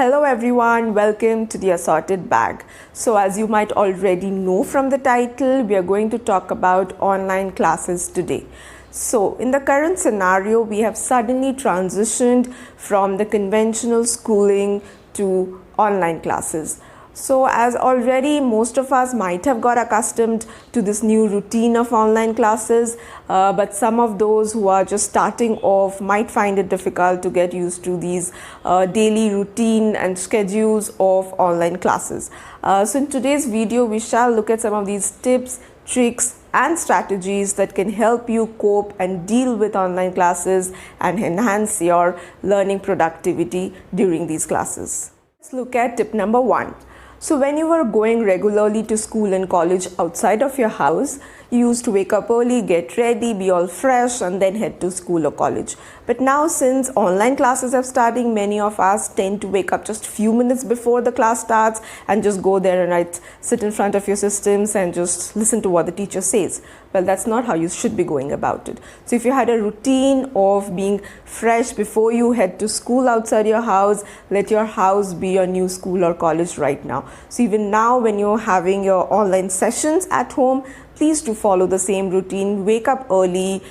Hello everyone, welcome to the Assorted Bag. So as you might already know from the title, we are going to talk about online classes today. So in the current scenario, we have suddenly transitioned from the conventional schooling to online classes. So as already most of us might have got accustomed to this new routine of online classes, but some of those who are just starting off might find it difficult to get used to these daily routine and schedules of online classes. So in today's video, we shall look at some of these tips, tricks and strategies that can help you cope and deal with online classes and enhance your learning productivity during these classes. Let's look at tip number 1. So when you were going regularly to school and college outside of your house, you used to wake up early, get ready, be all fresh and then head to school or college. But now since online classes have started, many of us tend to wake up just a few minutes before the class starts and just go there and sit in front of your systems and just listen to what the teacher says. Well, that's not how you should be going about it. So if you had a routine of being fresh before you head to school outside your house, let your house be your new school or college right now. So even now when you're having your online sessions at home, please do follow the same routine. Wake up early,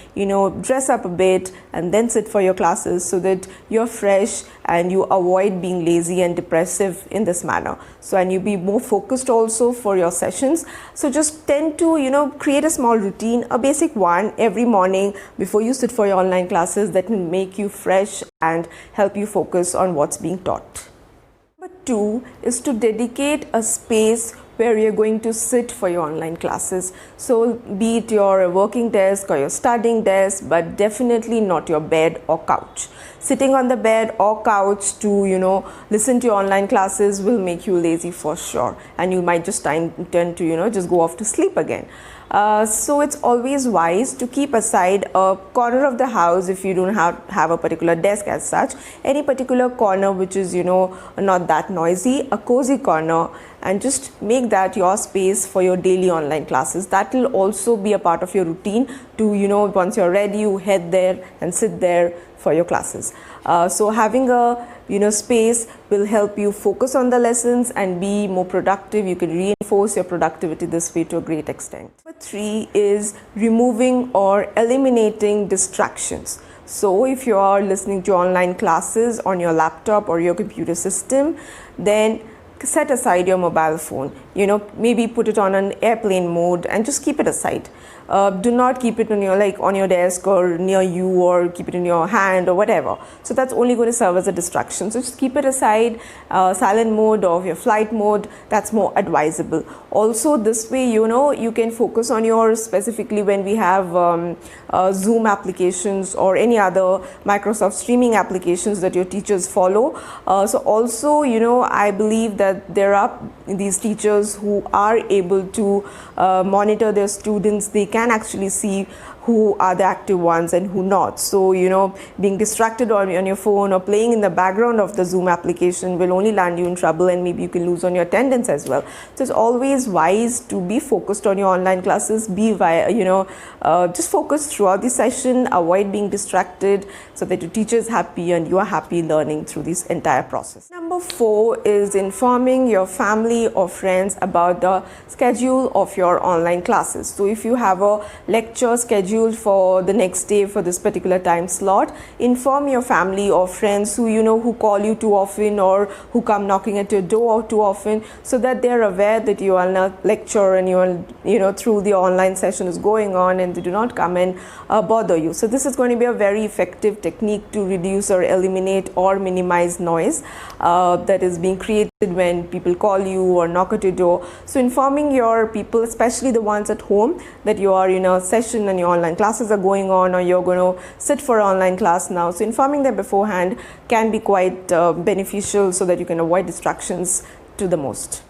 dress up a bit and then sit for your classes so that you're fresh and you avoid being lazy and depressive in this manner. So and you be more focused also for your sessions. So just tend to create a small routine, a basic one every morning before you sit for your online classes that will make you fresh and help you focus on what's being taught. Number 2 is to dedicate a space where you're going to sit for your online classes. So be it your working desk or your studying desk, but definitely not your bed or couch. Sitting on the bed or couch to listen to your online classes will make you lazy for sure, and you might just tend to just go off to sleep again. So it's always wise to keep aside a corner of the house if you don't have a particular desk as such, any particular corner which is not that noisy, a cozy corner, and just make that your space for your daily online classes. That will also be a part of your routine to once you're ready, you head there and sit there for your classes. So having a space will help you focus on the lessons and be more productive. You can reinforce your productivity this way to a great extent. Number 3 is removing or eliminating distractions. So if you are listening to online classes on your laptop or your computer system, then set aside your mobile phone, maybe put it on an airplane mode and just keep it aside. Do not keep it on your desk or near you, or keep it in your hand or whatever. So that's only going to serve as a distraction. So just keep it aside, silent mode or your flight mode. That's more advisable. Also this way, you can focus on specifically when we have Zoom applications or any other Microsoft streaming applications that your teachers follow. So also, I believe that there are these teachers who are able to monitor their students. They can actually see who are the active ones and who not. So being distracted on your phone or playing in the background of the Zoom application will only land you in trouble, and maybe you can lose on your attendance as well. So it's always wise to be focused on your online classes, just focus throughout the session, avoid being distracted so that your teacher is happy and you are happy learning through this entire process. Number 4 is informing your family or friends about the schedule of your online classes. So if you have a lecture scheduled for the next day for this particular time slot, inform your family or friends who call you too often or who come knocking at your door too often, so that they're aware that you are in a lecture and through the online session is going on, and they do not come and bother you. So this is going to be a very effective technique to reduce or eliminate or minimize noise that is being created when people call you or knock at your door. So informing your people, especially the ones at home, that you are in a session and your online classes are going on, or you're going to sit for an online class now. So informing them beforehand can be quite beneficial so that you can avoid distractions to the most.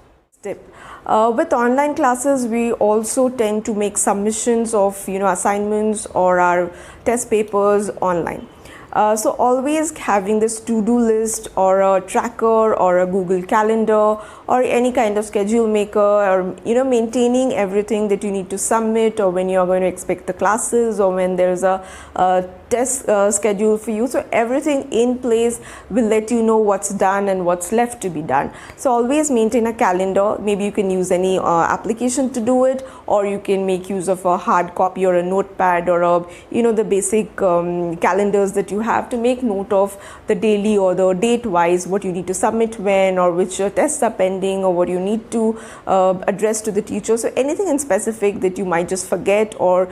Tip. With online classes, we also tend to make submissions of assignments or our test papers online. So always having this to-do list or a tracker or a Google Calendar or any kind of schedule maker, or maintaining everything that you need to submit, or when you're going to expect the classes, or when there's a test schedule for you, so everything in place will let you know what's done and what's left to be done. So always maintain a calendar. Maybe you can use any application to do it, or you can make use of a hard copy or a notepad, or the basic calendars that you have, to make note of the daily or the date wise what you need to submit when, or which tests are pending, or what you need to address to the teacher. So anything in specific that you might just forget, or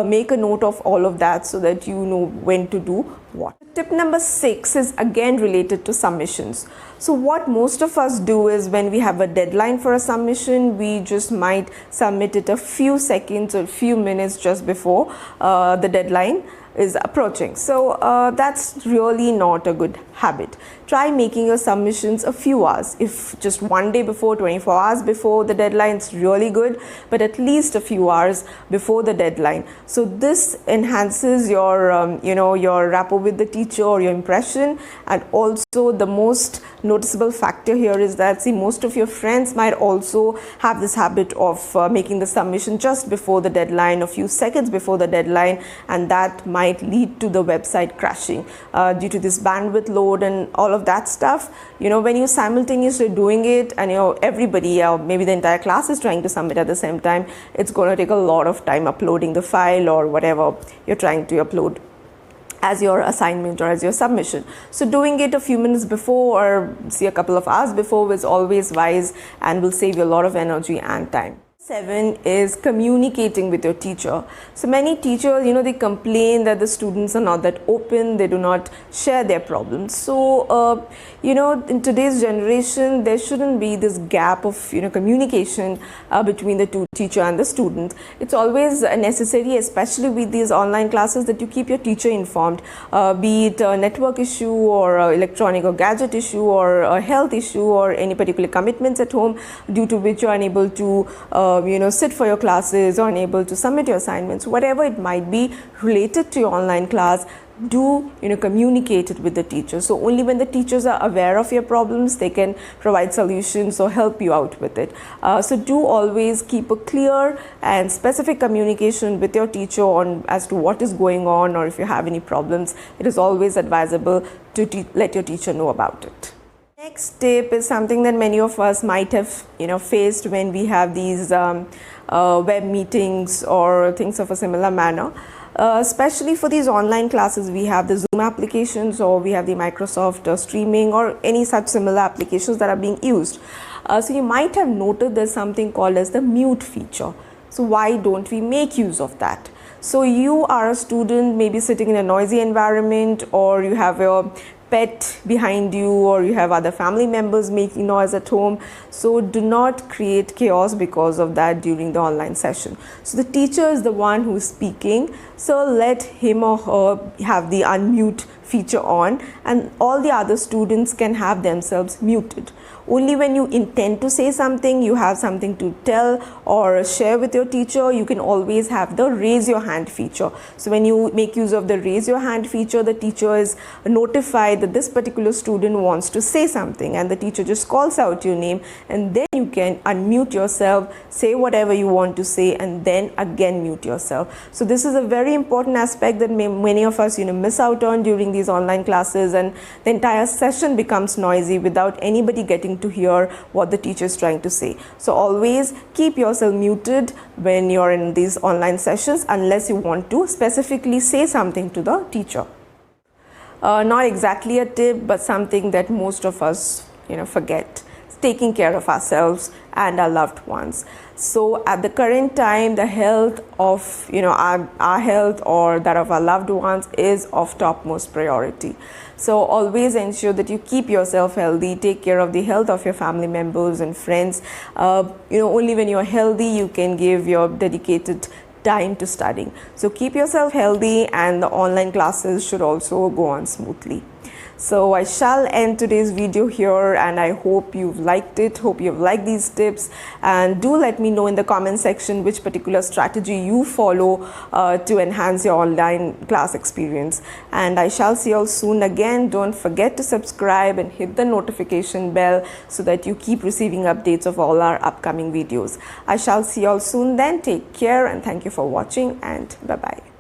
make a note of all of that so that you know when to do what. Tip number 6 is again related to submissions. So what most of us do is, when we have a deadline for a submission, we just might submit it a few seconds or a few minutes just before the deadline is approaching. So that's really not a good habit. Try making your submissions a few hours. If just one day before, 24 hours before the deadline, it's really good, but at least a few hours before the deadline. So this enhances your your rapport with the teacher, or your impression. And also the most noticeable factor here is that, see, most of your friends might also have this habit of making the submission just before the deadline, a few seconds before the deadline, and that might lead to the website crashing due to this bandwidth load and all of that stuff. When you simultaneously doing it, and everybody, maybe the entire class is trying to submit at the same time, it's going to take a lot of time uploading the file or whatever you're trying to upload as your assignment or as your submission. So doing it a few minutes before, or see, a couple of hours before, is always wise and will save you a lot of energy and time. 7 is communicating with your teacher. So many teachers, they complain that the students are not that open, they do not share their problems. So, in today's generation, there shouldn't be this gap of, communication between the teacher and the student. It's always necessary, especially with these online classes, that you keep your teacher informed, be it a network issue, or a electronic or gadget issue, or a health issue, or any particular commitments at home due to which you are unable to sit for your classes, or unable to submit your assignments, whatever it might be related to your online class. Do communicate it with the teacher. So only when the teachers are aware of your problems, they can provide solutions or help you out with it. So do always keep a clear and specific communication with your teacher on as to what is going on, or if you have any problems, it is always advisable to let your teacher know about it. Next tip is something that many of us might have faced when we have these web meetings or things of a similar manner. Especially for these online classes, we have the Zoom applications, or we have the Microsoft streaming, or any such similar applications that are being used. So you might have noted there's something called as the mute feature. So why don't we make use of that? So you are a student, maybe sitting in a noisy environment, or you have your pet behind you, or you have other family members making noise at home. So do not create chaos because of that during the online session. So the teacher is the one who is speaking, so let him or her have the unmute feature on, and all the other students can have themselves muted. Only when you intend to say something, you have something to tell or share with your teacher, you can always have the raise your hand feature. So when you make use of the raise your hand feature, the teacher is notified that this particular student wants to say something, and the teacher just calls out your name, and then you can unmute yourself, say whatever you want to say, and then again mute yourself. So this is a very important aspect that many of us miss out on during these online classes, and the entire session becomes noisy without anybody getting to hear what the teacher is trying to say. So always keep yourself muted when you're in these online sessions, unless you want to specifically say something to the teacher. Not exactly a tip, but something that most of us forget: taking care of ourselves and our loved ones. So at the current time, the health of our health or that of our loved ones is of topmost priority. So always ensure that you keep yourself healthy, take care of the health of your family members and friends. Only when you're healthy, you can give your dedicated time to studying. So keep yourself healthy, and the online classes should also go on smoothly. So I shall end today's video here, and I hope you've liked it, hope you've liked these tips, and do let me know in the comment section which particular strategy you follow to enhance your online class experience. And I shall see you all soon again. Don't forget to subscribe and hit the notification bell so that you keep receiving updates of all our upcoming videos. I shall see you all soon then. Take care, and thank you for watching, and bye-bye.